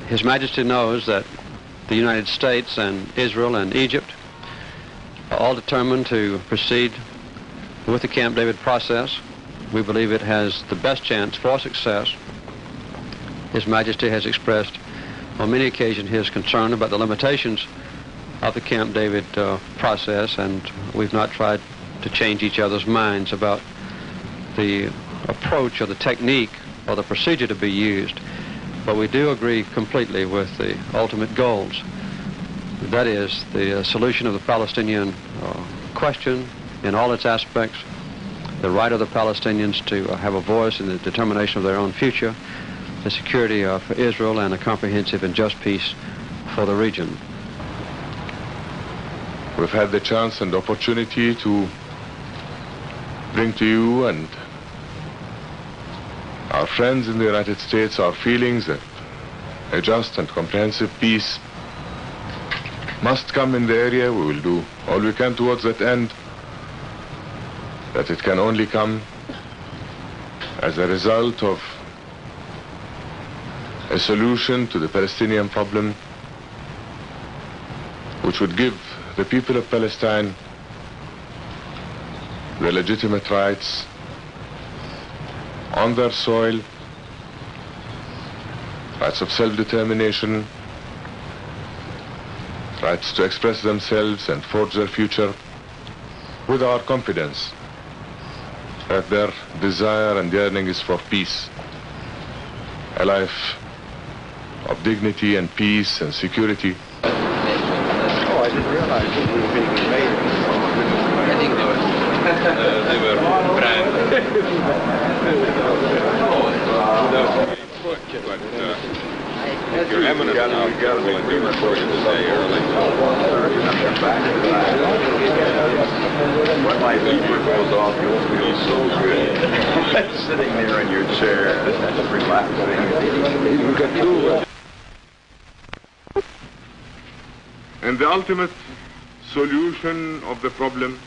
His Majesty knows that the United States and Israel and Egypt are all determined to proceed with the Camp David process. We believe it has the best chance for success. His Majesty has expressed on many occasions his concern about the limitations of the Camp David process, and we've not tried to change each other's minds about the approach or the technique or the procedure to be used. But we do agree completely with the ultimate goals. That is, the solution of the Palestinian question in all its aspects, the right of the Palestinians to have a voice in the determination of their own future, the security for Israel, and a comprehensive and just peace for the region. We've had the chance and opportunity to bring to you and our friends in the United States our feelings that a just and comprehensive peace must come in the area. We will do all we can towards that end, that it can only come as a result of a solution to the Palestinian problem which would give the people of Palestine the legitimate rights on their soil, rights of self-determination, rights to express themselves and forge their future, with our confidence that their desire and yearning is for peace, a life of dignity and peace and security. Oh, I didn't realize that we were being invaded. I think they were brand. Your Eminence now will be reported today early. When my fever goes off, you'll feel so good. Sitting there in your chair, that's relaxing. And the ultimate solution of the problem,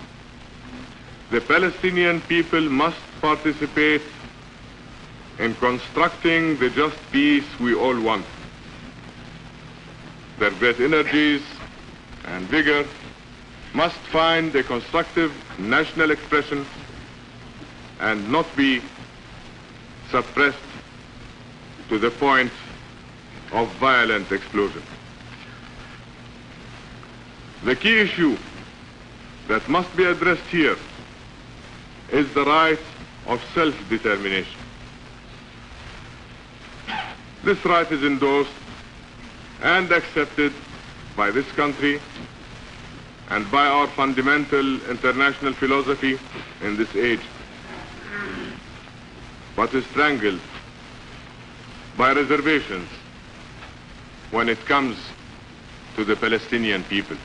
the Palestinian people must participate in constructing the just peace we all want. Their great energies and vigor must find a constructive national expression and not be suppressed to the point of violent explosion. The key issue that must be addressed here is the right of self-determination. This right is endorsed and accepted by this country and by our fundamental international philosophy in this age, but is strangled by reservations when it comes to the Palestinian people.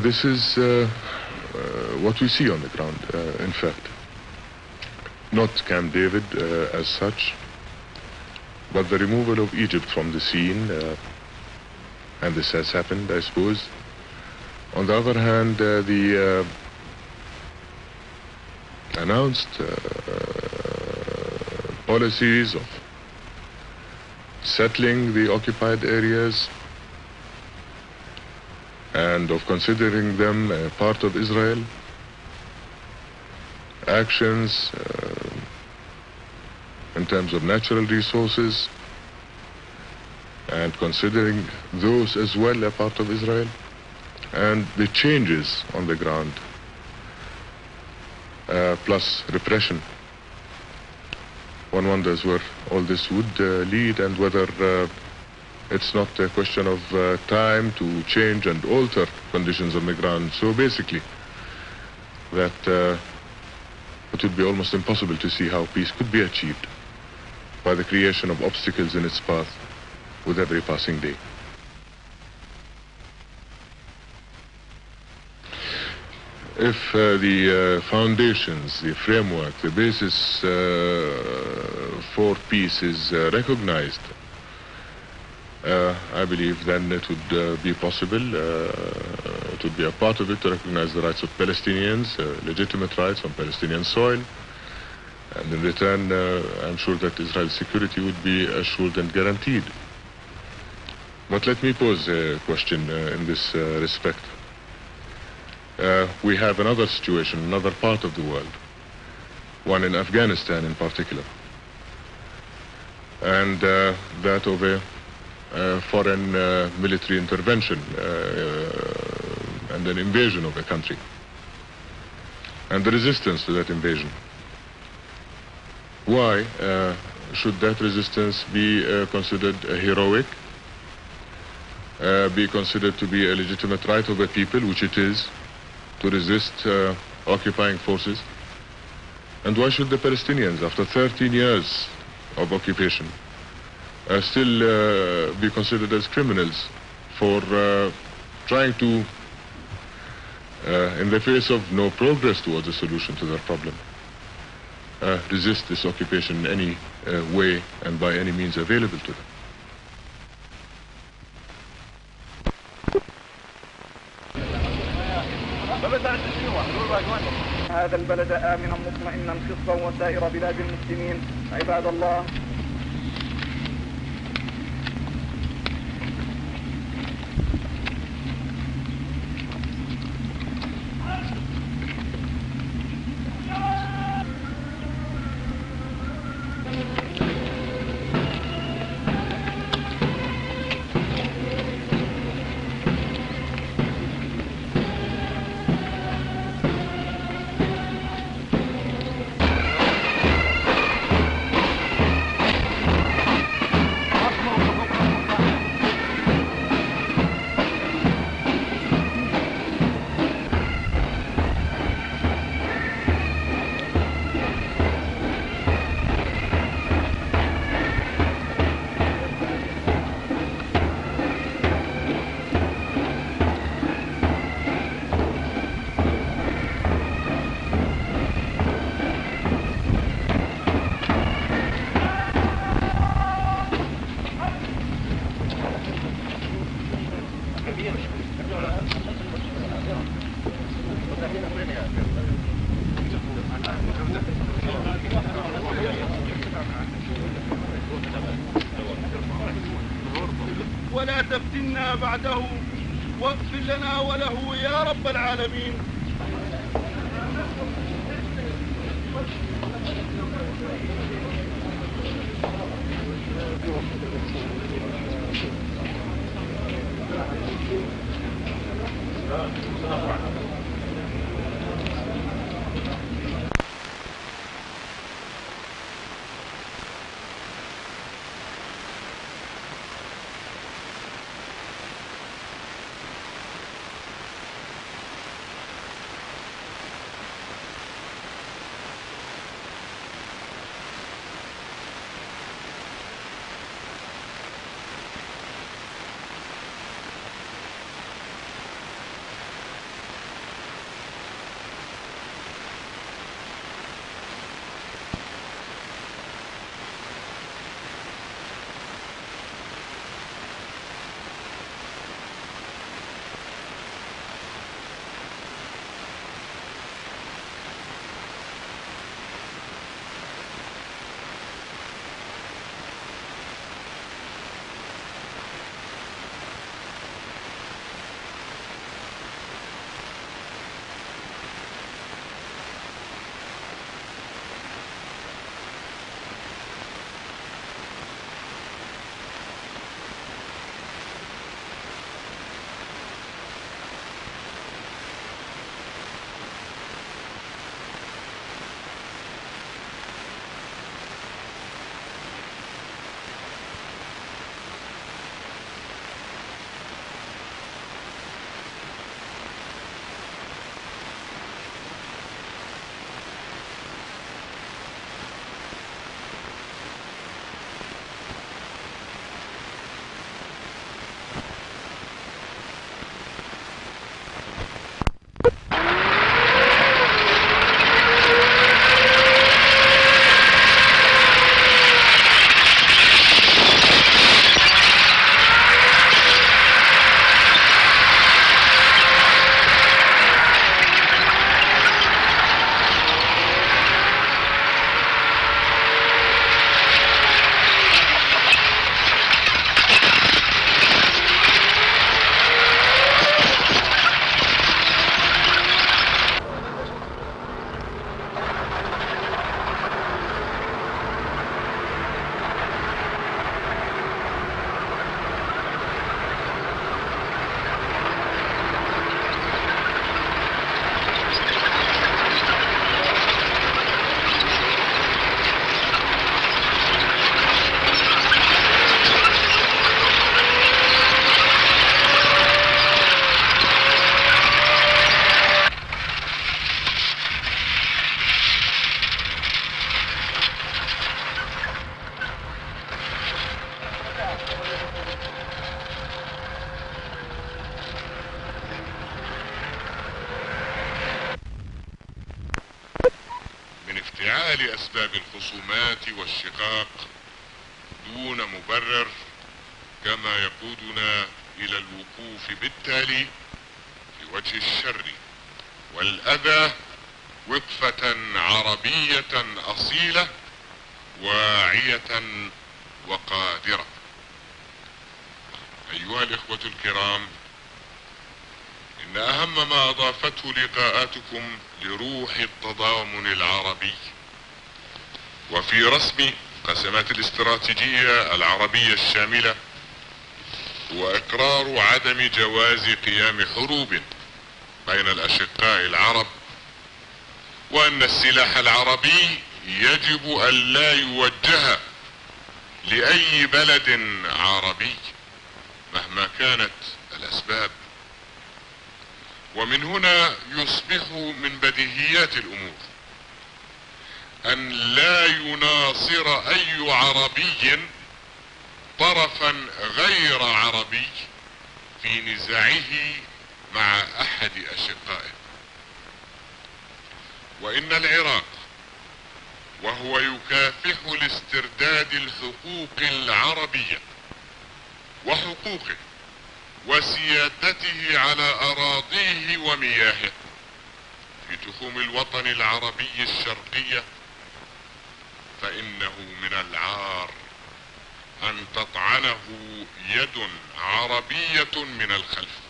This is what we see on the ground, in fact. Not Camp David as such, but the removal of Egypt from the scene, and this has happened, I suppose. On the other hand, the announced policies of settling the occupied areas and of considering them a part of Israel, actions in terms of natural resources and considering those as well a part of Israel, and the changes on the ground, plus repression. One wonders where all this would lead, and whether it's not a question of time to change and alter conditions on the ground. So basically, that it would be almost impossible to see how peace could be achieved by the creation of obstacles in its path with every passing day. If the foundations, the framework, the basis for peace is recognized, I believe then it would be possible, it would be a part of it to recognize the rights of Palestinians, legitimate rights on Palestinian soil, And in return, I'm sure that Israel's security would be assured and guaranteed. But let me pose a question in this respect. We have another situation, another part of the world, one in Afghanistan in particular, and that of a foreign military intervention and an invasion of a country, and the resistance to that invasion. Why should that resistance be considered heroic, be considered to be a legitimate right of a people, which it is, to resist occupying forces? And why should the Palestinians, after 13 years of occupation, still be considered as criminals for trying to, in the face of no progress towards a solution to their problem, resist this occupation in any way and by any means available to them? هذا البلد آمنا مطمئنا قسطا وسائر بلاد المسلمين عباد الله. ولا تفتنا بعده واغفر لنا وله يا رب العالمين. لأسباب الخصومات والشقاق دون مبرر، كما يقودنا إلى الوقوف بالتالي في وجه الشر والأذى وقفة عربية أصيلة واعية وقادرة. أيها الإخوة الكرام، إن أهم ما أضافته لقاءاتكم لروح التضامن العربي وفي رسم قسمات الاستراتيجية العربية الشاملة هو إقرار عدم جواز قيام حروب بين الأشقاء العرب، وأن السلاح العربي يجب أن لا يوجه لأي بلد عربي مهما كانت الأسباب. ومن هنا يصبح من بديهيات الأمور أن لا يناصر أي عربي طرفا غير عربي في نزاعه مع أحد أشقائه. وإن العراق وهو يكافح لاسترداد الحقوق العربية وحقوقه وسيادته على أراضيه ومياهه في تخوم الوطن العربي الشرقية، فإنه من العار أن تطعنه يد عربية من الخلف.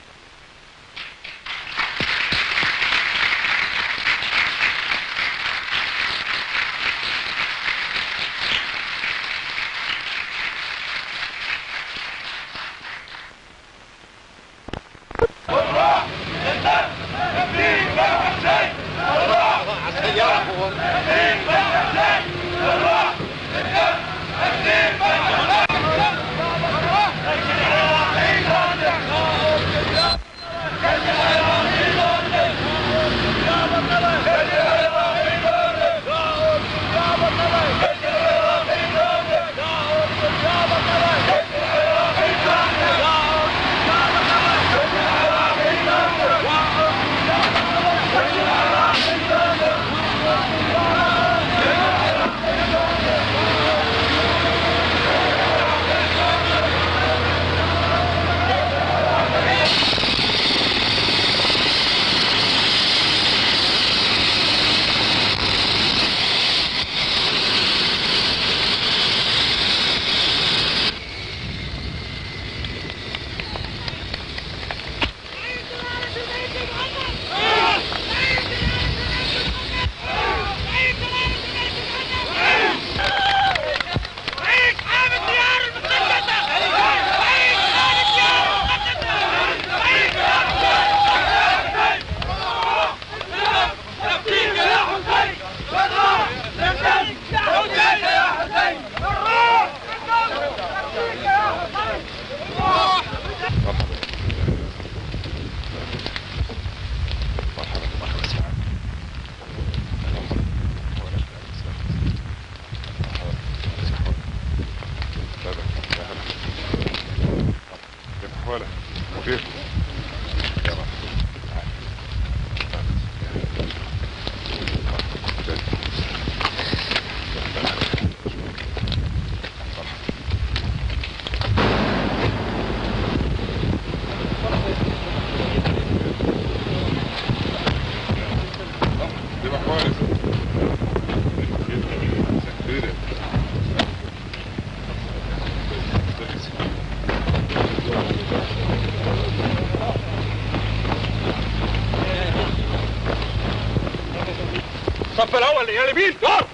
الصف الاول يا اليمين دور.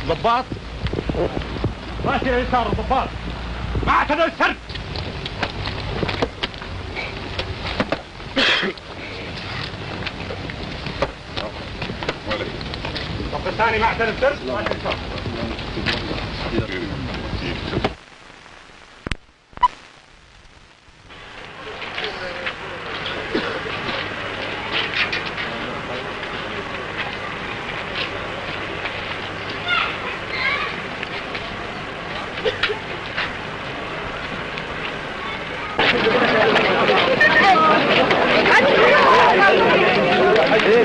ضباط ماشي يسار الضباط ما اعتدوا السرد. الصف الثاني ما اعتدوا السرد ماشي يسار. ايه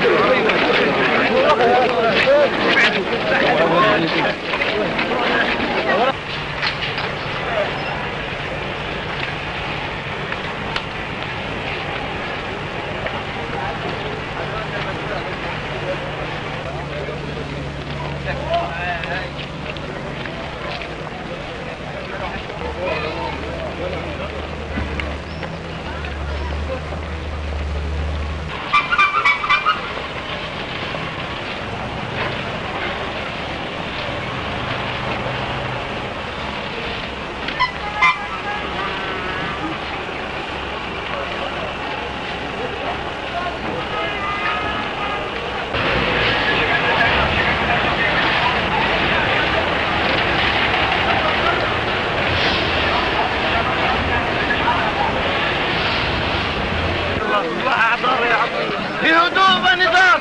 طوبة نظام.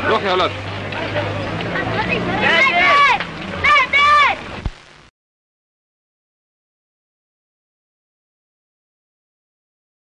روح يا ولد.